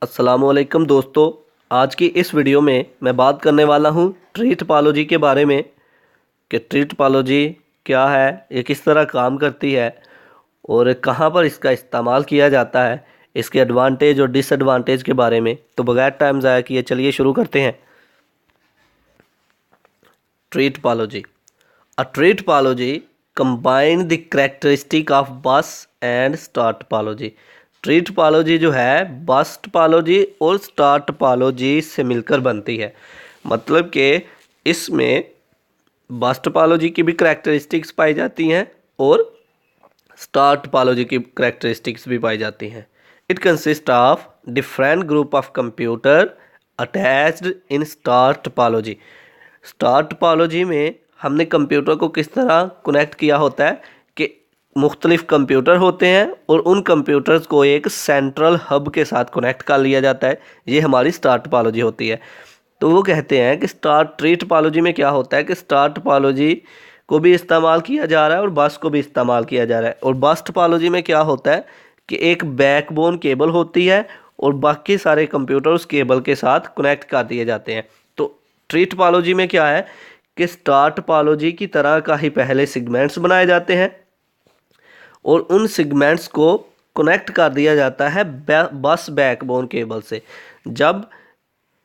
अस्सलामुअलैकुम दोस्तों। आज की इस वीडियो में मैं बात करने वाला हूँ ट्री टोपोलॉजी के बारे में कि ट्री टोपोलॉजी क्या है, ये किस तरह काम करती है और कहाँ पर इसका इस्तेमाल किया जाता है, इसके एडवांटेज और डिसएडवांटेज के बारे में। तो बगैर टाइम ज़ाया किए चलिए शुरू करते हैं। Tree topology. A tree topology combine the characteristic of bus and star topology। Tree topology जो है बस टोपोलॉजी और स्टार टोपोलॉजी से मिलकर बनती है। मतलब कि इसमें बस टोपोलॉजी की भी करैक्टरिस्टिक्स पाई जाती हैं और स्टार टोपोलॉजी की करैक्टरिस्टिक्स भी पाई जाती हैं। It consist of different group of computer attached in star topology. Star topology में हमने कंप्यूटर को किस तरह कनेक्ट किया होता है कि मुख्तलिफ कंप्यूटर होते हैं और उन कंप्यूटर्स को एक सेंट्रल हब के साथ कनेक्ट कर लिया जाता है। ये हमारी स्टार टोपोलॉजी होती है। तो वो कहते हैं कि ट्री टोपोलॉजी में क्या होता है कि स्टार टोपोलॉजी को भी इस्तेमाल किया जा रहा है और बस को भी इस्तेमाल किया जा रहा है। और बस टोपोलॉजी में क्या होता है कि एक बैकबोन केबल होती है और बाकी सारे कंप्यूटर उस केबल के साथ कनेक्ट कर दिए जाते हैं। तो ट्री टोपोलॉजी में क्या है कि स्टार टोपोलॉजी की तरह का ही पहले सेगमेंट्स बनाए जाते हैं और उन सेगमेंट्स को कनेक्ट कर दिया जाता है बस बैकबोन केबल से। जब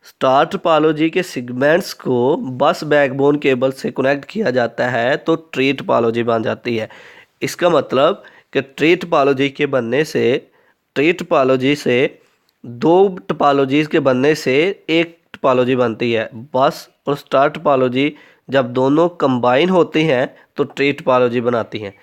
स्टार टोपोलॉजी के सेगमेंट्स को बस बैकबोन केबल से कनेक्ट किया जाता है तो ट्री टोपोलॉजी बन जाती है। इसका मतलब कि ट्री टोपोलॉजी के बनने से ट्री टोपोलॉजी से दो टोपोलॉजीज़ के बनने से एक टोपोलॉजी बनती है। बस और स्टार टोपोलॉजी जब दोनों कंबाइन होती हैं तो ट्री टोपोलॉजी बनाती हैं।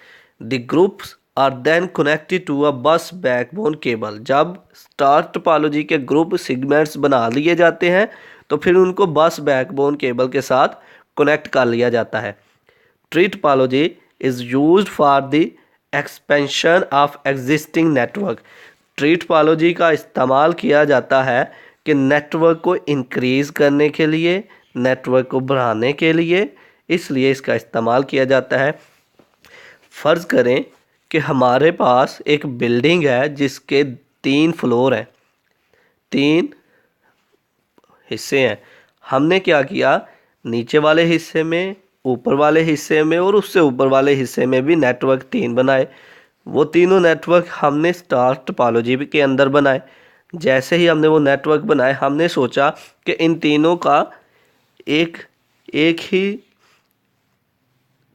The groups are then connected to a bus backbone cable. जब स्टार टोपोलॉजी के ग्रुप सेगमेंट्स बना लिए जाते हैं तो फिर उनको बस बैकबोन केबल के साथ कनेक्ट कर लिया जाता है। Tree topology is used for the expansion of existing network. Tree topology का इस्तेमाल किया जाता है कि नेटवर्क को इंक्रीज़ करने के लिए, नेटवर्क को बढ़ाने के लिए, इसलिए इसका इस्तेमाल किया जाता है। फ़र्ज़ करें कि हमारे पास एक बिल्डिंग है जिसके 3 फ्लोर हैं, 3 हिस्से हैं। हमने क्या किया, नीचे वाले हिस्से में, ऊपर वाले हिस्से में और उससे ऊपर वाले हिस्से में भी नेटवर्क 3 बनाए। वो तीनों नेटवर्क हमने स्टार टोपोलॉजी के अंदर बनाए। जैसे ही हमने वो नेटवर्क बनाए हमने सोचा कि इन तीनों का एक ही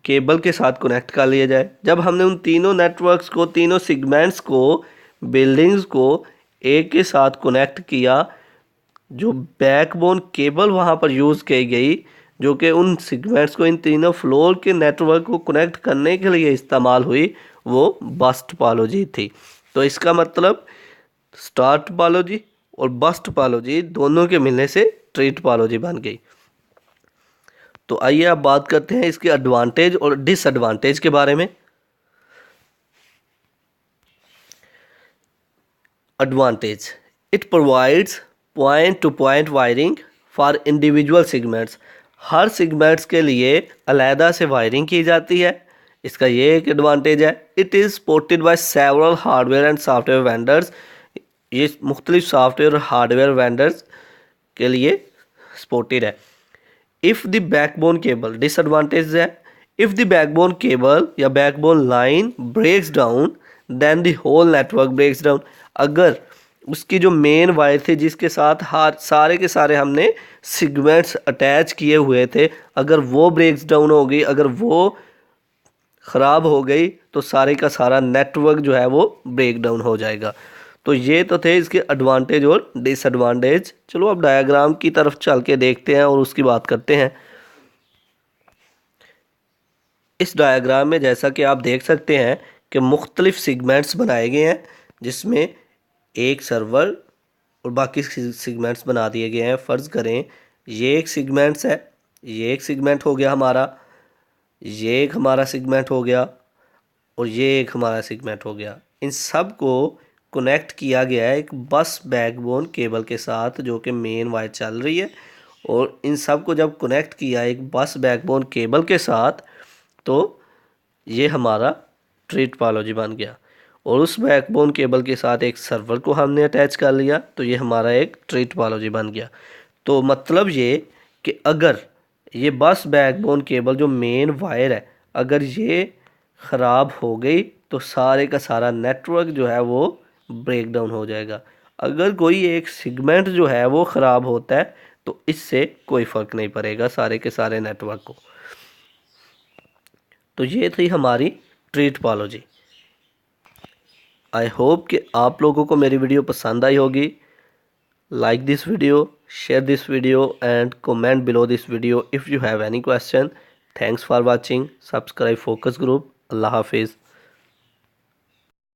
केबल के साथ कनेक्ट कर लिया जाए। जब हमने उन तीनों नेटवर्क्स को, तीनों सेगमेंट्स को, बिल्डिंग्स को एक के साथ कनेक्ट किया, जो बैकबोन केबल वहाँ पर यूज़ की गई जो कि उन सेगमेंट्स को, इन तीनों फ्लोर के नेटवर्क को कनेक्ट करने के लिए इस्तेमाल हुई, वो बस टोपोलॉजी थी। तो इसका मतलब स्टार टोपोलॉजी और बस टोपोलॉजी दोनों के मिलने से ट्री टोपोलॉजी बन गई। तो आइए अब बात करते हैं इसके एडवांटेज और डिसएडवांटेज के बारे में। Advantage, it provides point two point wiring for individual segments. Her segments के लिए अलहदा से वायरिंग की जाती है, इसका ये एक एडवांटेज है। It is supported by several hardware and software vendors. ये मुख्तलिफ सॉफ्टवेयर और हार्डवेयर वेंडर्स के लिए सपोर्टेड है। If the backbone cable, disadvantage है, इफ़ द बैकबोन केबल या backbone line breaks down then the whole network breaks down. अगर उसकी जो मेन वायर थी जिसके साथ सारे के सारे हमने सेगमेंट्स अटैच किए हुए थे, अगर वो ब्रेक्स डाउन हो गई, अगर वो ख़राब हो गई तो सारे का सारा नेटवर्क जो है वो ब्रेक डाउन हो जाएगा। तो ये तो थे इसके एडवांटेज और डिसएडवांटेज। चलो अब डायग्राम की तरफ चल के देखते हैं और उसकी बात करते हैं। इस डायग्राम में जैसा कि आप देख सकते हैं कि मुख्तलिफ सेगमेंट्स बनाए गए हैं जिसमें एक सर्वर और बाकी सेगमेंट्स बना दिए गए हैं। फ़र्ज़ करें ये एक सेगमेंट्स है, ये एक सेगमेंट हो गया हमारा, ये एक हमारा सेगमेंट हो गया और ये एक हमारा सेगमेंट हो गया। इन सब को कनेक्ट किया गया है एक बस बैकबोन केबल के साथ जो कि मेन वायर चल रही है। और इन सब को जब कनेक्ट किया एक बस बैकबोन केबल के साथ तो ये हमारा ट्री टोपोलॉजी बन गया। और उस बैकबोन केबल के साथ एक सर्वर को हमने अटैच कर लिया, तो ये हमारा एक ट्री टोपोलॉजी बन गया। तो मतलब ये कि अगर ये बस बैकबोन केबल जो मेन वायर है, अगर ये ख़राब हो गई तो सारे का सारा नेटवर्क जो है वो ब्रेक डाउन हो जाएगा। अगर कोई एक सेगमेंट जो है वो ख़राब होता है तो इससे कोई फ़र्क नहीं पड़ेगा सारे के सारे नेटवर्क को। तो ये थी हमारी ट्री टोपोलॉजी। आई होप कि आप लोगों को मेरी वीडियो पसंद आई होगी। Like this video, share this video and comment below this video if you have any question. Thanks for watching. Subscribe Focus Group. Allah Hafiz.